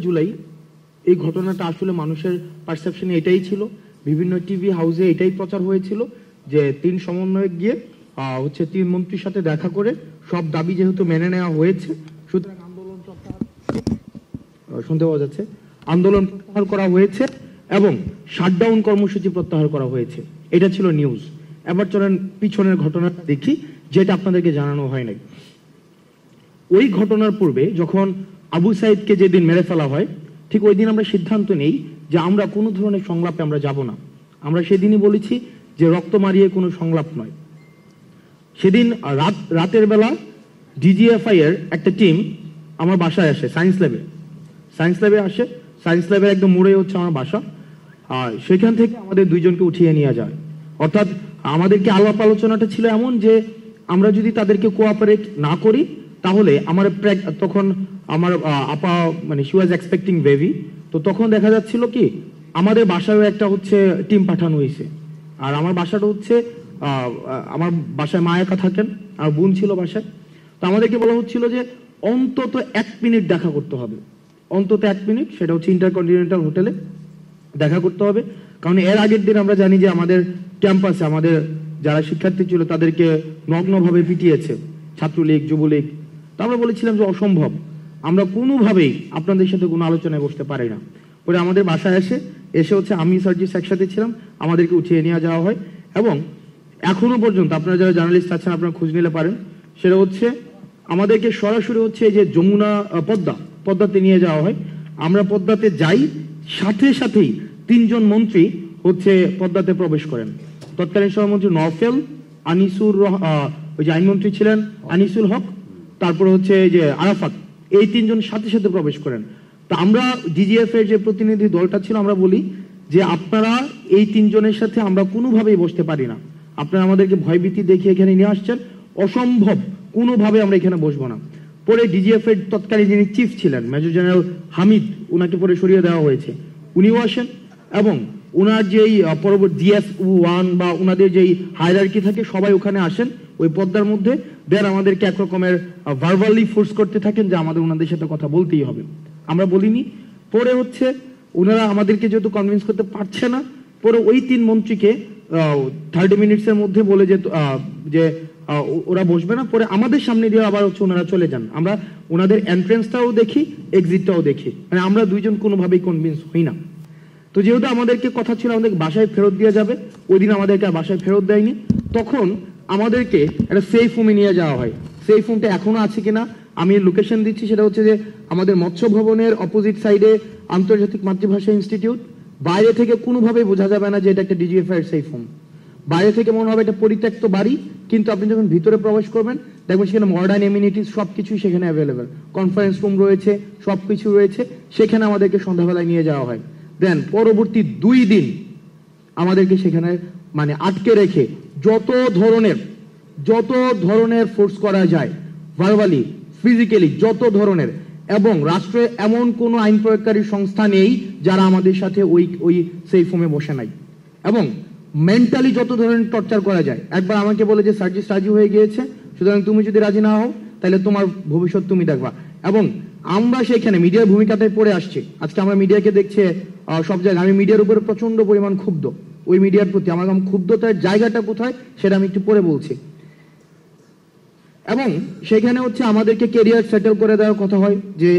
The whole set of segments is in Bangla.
জুলাই এই ঘটনাটা আসলে মানুষের পারসেপশনে এটাই ছিল, বিভিন্ন টিভি হাউসে এটাই প্রচার হয়েছিল যে 3 সমন্বয়ক গিয়ে হচ্ছে 3 মন্ত্রীর সাথে দেখা করে সব দাবি যেহেতু মেনে নেওয়া হয়েছে, সুতরাং আন্দোলন শুনতে পাওয়া যাচ্ছে, আন্দোলন প্রত্যাহার করা হয়েছে এবং শাটডাউন কর্মসূচি প্রত্যাহার করা হয়েছে। এটা ছিল নিউজ। এবার চলেন পিছনের ঘটনাটা দেখি, যেটা আপনাদেরকে জানানো হয় নাই। ওই ঘটনার পূর্বে যখন আবু সাইদকে যেদিন মেরে ফেলা হয়, ঠিক ওই দিন আমরা সিদ্ধান্ত নেই যে আমরা কোনো ধরনের সংলাপে আমরা যাব না। আমরা সেদিনই বলেছি যে রক্ত মারিয়ে কোনো সংলাপ নয়। সেদিন রাতের বেলা ডিজিএফআই এর একটা টিম আমার বাসায় আসে, সায়েন্স ল্যাবে আসে। সায়েন্স ল্যাবের একদম মোড়ে হচ্ছে আমার বাসা। আর সেখান থেকে আমাদের 2 জনকে উঠিয়ে নিয়ে যায়। অর্থাৎ আমাদেরকে আলাপ আলোচনাটা ছিল এমন যে আমরা যদি তাদেরকে কোঅপারেট না করি তাহলে আমার তখন আমার আপা মানে শি ওয়াজ এক্সপেক্টিং বেবি, তো তখন দেখা যাচ্ছিল কি আমাদের বাসায়ও একটা হচ্ছে টিম পাঠানো হয়েছে। আর আমার বাসাটা হচ্ছে আমার বাসায় মা একা থাকেন আর বোন ছিল বাসায়। তো আমাদেরকে বলা হচ্ছিল যে অন্তত 1 মিনিট দেখা করতে হবে, অন্তত 1 মিনিট, সেটা হচ্ছে ইন্টারকন্টিনেন্টাল হোটেলে দেখা করতে হবে। কারণ এর আগের দিন আমরা জানি যে আমাদের ক্যাম্পাসে আমাদের যারা শিক্ষার্থী ছিল তাদেরকে নগ্নভাবে পিটিয়েছে ছাত্রলীগ, যুবলীগ। তো আমরা বলেছিলাম যে অসম্ভব, আমরা কোনোভাবেই আপনাদের সাথে কোনো আলোচনায় বসতে পারি না। পরে আমাদের বাসায় এসে হচ্ছে আমি সার্জিস একসাথে ছিলাম, আমাদেরকে উঠিয়ে নিয়ে যাওয়া হয়। এবং এখনো পর্যন্ত আপনারা যারা জার্নালিস্ট আছেন আপনারা খোঁজ নিলে পারেন, সেটা হচ্ছে আমাদেরকে সরাসরি হচ্ছে যে যমুনা পদ্মাতে নিয়ে যাওয়া হয়। আমরা পদ্মাতে যাই, সাথেই 3 জন মন্ত্রী হচ্ছে পদ্মাতে প্রবেশ করেন। তৎকালীন সভামন্ত্রী নওফেল, আনিসুর, ওই যে আইনমন্ত্রী ছিলেন আনিসুল হক, তারপরে হচ্ছে যে আরাফাত, এই 3 জন সাথে প্রবেশ করেন। তো আমরা ডিজিএফ এর যে প্রতিনিধি দলটা ছিল আমরা বলি যে আপনারা এই 3 জনের সাথে আমরা কোনোভাবেই বসতে পারি না, আপনারা আমাদেরকে ভয়ভীতি দেখিয়ে এখানে নিয়ে আসছেন, অসম্ভব, কোনোভাবে আমরা এখানে বসবো না। পরে ডিজিএফ এর তৎকালীন যিনি চিফ ছিলেন মেজর জেনারেল হামিদ, উনাকে পরে সরিয়ে দেওয়া হয়েছে, উনিও আসেন এবং উনার যেই পরবর্তী DF1 বা উনাদের যেই হায়ারার্কি থাকে সবাই ওখানে আসেন ওই পদ্মার মধ্যে। দেন আমাদেরকে একরকমের ভার্বালি ফোর্স করতে থাকেন যে আমাদের ওনাদের সাথে কথা বলতেই হবে। আমরা বলিনি। পরে হচ্ছে ওনারা আমাদেরকে যেহেতু কনভিন্স করতে পারছে না, পরে ওই 3 মন্ত্রীকে 30 মিনিটসের মধ্যে বলে যে ওরা বসবে না। পরে আমাদের সামনে দিয়ে আবার হচ্ছে ওনারা চলে যান। আমরা ওনাদের এন্ট্রেন্সটাও দেখি, এক্সিটটাও দেখি, মানে আমরা 2 জন কোনোভাবেই কনভিন্স হই না। তো যেহেতু আমাদেরকে কথা ছিল আমাদেরকে বাসায় ফেরত দিয়ে যাবে, ওই দিন আমাদেরকে আর বাসায় ফেরত দেয়নি। তখন আমাদেরকে একটা সেফ হোমে নিয়ে যাওয়া হয়। সেফ হোমটা এখনো আছে কিনা আমি লোকেশন দিচ্ছি, সেটা হচ্ছে যে আমাদের মৎস্য ভবনের অপোজিট সাইডে আন্তর্জাতিক মাতৃভাষা ইনস্টিটিউট। বাইরে থেকে কোনোভাবেই বোঝা যাবে না যে এটা একটা ডিজিএফআই এর সেফ হোম। বাইরে থেকে মনে হবে এটা পরিত্যক্ত বাড়ি, কিন্তু আপনি যখন ভিতরে প্রবেশ করবেন দেখবেন সেখানে মডার্ন এমিনিটিস সবকিছুই সেখানে অ্যাভেলেবেল, কনফারেন্স রুম রয়েছে, সবকিছু রয়েছে। সেখানে আমাদেরকে সন্ধ্যাবেলায় নিয়ে যাওয়া হয়। দেন পরবর্তী 2 দিন আমাদেরকে সেখানে মানে আটকে রেখে যত ধরনের ফোর্স করা যায়, ভার্বালি, ফিজিক্যালি, যত ধরনের। এবং রাষ্ট্রে এমন কোন আইন প্রয়োগকারী সংস্থা নেই যারা আমাদের সাথে ওই সেফ হোমে বসে নাই। এবং মেন্টালি যত ধরনের টর্চার করা যায়। একবার আমাকে বলে যে সার্জিস রাজি হয়ে গিয়েছে, সুতরাং তুমি যদি রাজি না হও তাহলে তোমার ভবিষ্যৎ তুমি দেখবা। এবং আমরা সেখানে মিডিয়ার ভূমিকাটাই পড়ে আসছি। আজকে আমরা মিডিয়াকে দেখছি সব জায়গায়। আমি মিডিয়ার উপরে প্রচন্ড পরিমাণ ক্ষুব্ধ, ওই মিডিয়ার প্রতি আমার ক্ষুব্ধতার জায়গাটা কোথায় সেটা আমি একটু পরে বলছি। এবং সেখানে হচ্ছে আমাদেরকে কেরিয়ার সেটেল করে দেওয়ার কথা হয় যে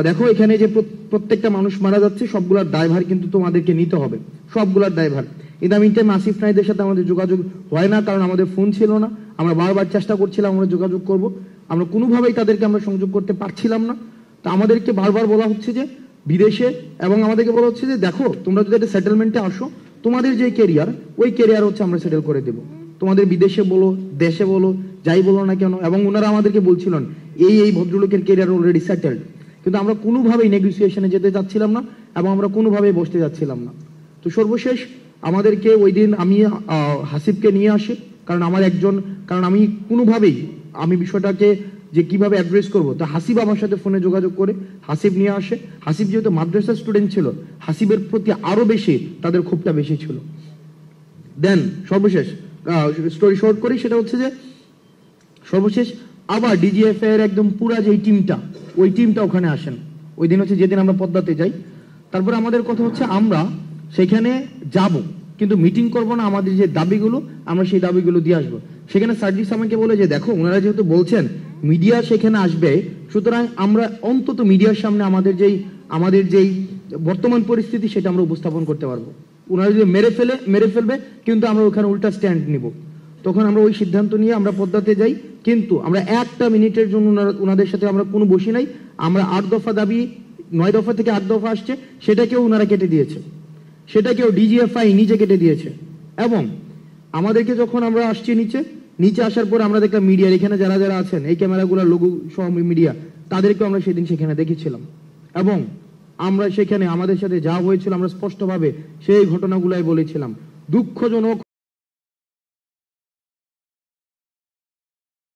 দেখো এখানে যে প্রত্যেকটা মানুষ মারা যাচ্ছে সবগুলোর দায়ভার কিন্তু তোমাদেরকে নিতে হবে, সবগুলোর দায়ভার। কিন্তু আমি আসিফ নাইদের সাথে আমাদের যোগাযোগ হয় না, কারণ আমাদের ফোন ছিল না। আমরা বারবার চেষ্টা করছিলাম আমরা যোগাযোগ করব, আমরা কোনোভাবেই তাদেরকে আমরা সংযোগ করতে পারছিলাম না। তো আমাদেরকে বারবার বলা হচ্ছে যে বিদেশে, এবং আমাদেরকে বলা হচ্ছে যে দেখো তোমরা যদি একটা সেটেলমেন্টে আসো, তোমাদের যে কেরিয়ার ওই কেরিয়ার হচ্ছে আমরা সেটেল করে দেবো, তোমাদের বিদেশে বলো দেশে বলো যাই বলো না কেন। এবং ওনারা আমাদেরকে বলছিলেন এই ভদ্রলোকের কেরিয়ার অলরেডি সেটেলড, কিন্তু আমরা কোনোভাবেই নেগোসিয়েশনে যেতে চাচ্ছিলাম না এবং আমরা কোনোভাবেই বসতে যাচ্ছিলাম না। তো সর্বশেষ আমাদেরকে ওই দিন আমি হাসিবকে নিয়ে আসি, কারণ আমি কোনোভাবেই আমি বিষয়টাকে যে কিভাবে অ্যাড্রেস করবো। তো হাসিব আমার সাথে ফোনে যোগাযোগ করে হাসিব নিয়ে আসে। হাসিব যেহেতু মাদ্রাসার স্টুডেন্ট ছিল, হাসিবের প্রতি আরো বেশি তাদের ক্ষোভটা বেশি ছিল। দেন সর্বশেষ স্টোরি শর্ট করি, সেটা হচ্ছে যে সর্বশেষ আবার ডিজিএফআই এর একদম পুরা যে টিমটা, ওই টিমটা ওখানে আসেন। ওই দিন হচ্ছে যেদিন আমরা পদ্মাতে যাই। তারপরে আমাদের কথা হচ্ছে আমরা সেখানে যাব, কিন্তু মিটিং করব না, আমাদের যে দাবিগুলো আমরা সেই দাবিগুলো দিয়ে আসবো। সেখানে সার্জিস আমাকে বলে যে দেখো ওনারা যেহেতু বলছেন মিডিয়া সেখানে আসবে, সুতরাং আমরা অন্তত মিডিয়ার সামনে আমাদের যেই বর্তমান পরিস্থিতি সেটা আমরা উপস্থাপন করতে পারবো। ওনারা যদি মেরে ফেলবে, কিন্তু আমরা ওখানে উল্টা স্ট্যান্ড নিব। তখন আমরা ওই সিদ্ধান্ত নিয়ে আমরা পদ্মাতে যাই, কিন্তু আমরা একটা মিনিটের জন্য ওনাদের সাথে আমরা কোনো বসি নাই। আমরা 8 দফা দাবি, 9 দফা থেকে 8 দফা আসছে, সেটাকেও ওনারা কেটে দিয়েছে, সেটাকেও ডিজিএফআই নিজে কেটে দিয়েছে। এবং আমাদেরকে যখন আমরা আসছি নিচে আসার পর আমরা দেখলাম মিডিয়ার এখানে যারা যারা আছেন, এই ক্যামেরাগুলোর লোগো সহ মিডিয়া, তাদেরকেও আমরা সেদিন সেখানে দেখেছিলাম। এবং আমরা সেখানে আমাদের সাথে যা হয়েছিল আমরা স্পষ্টভাবে সেই ঘটনাগুলাই বলেছিলাম। দুঃখজনক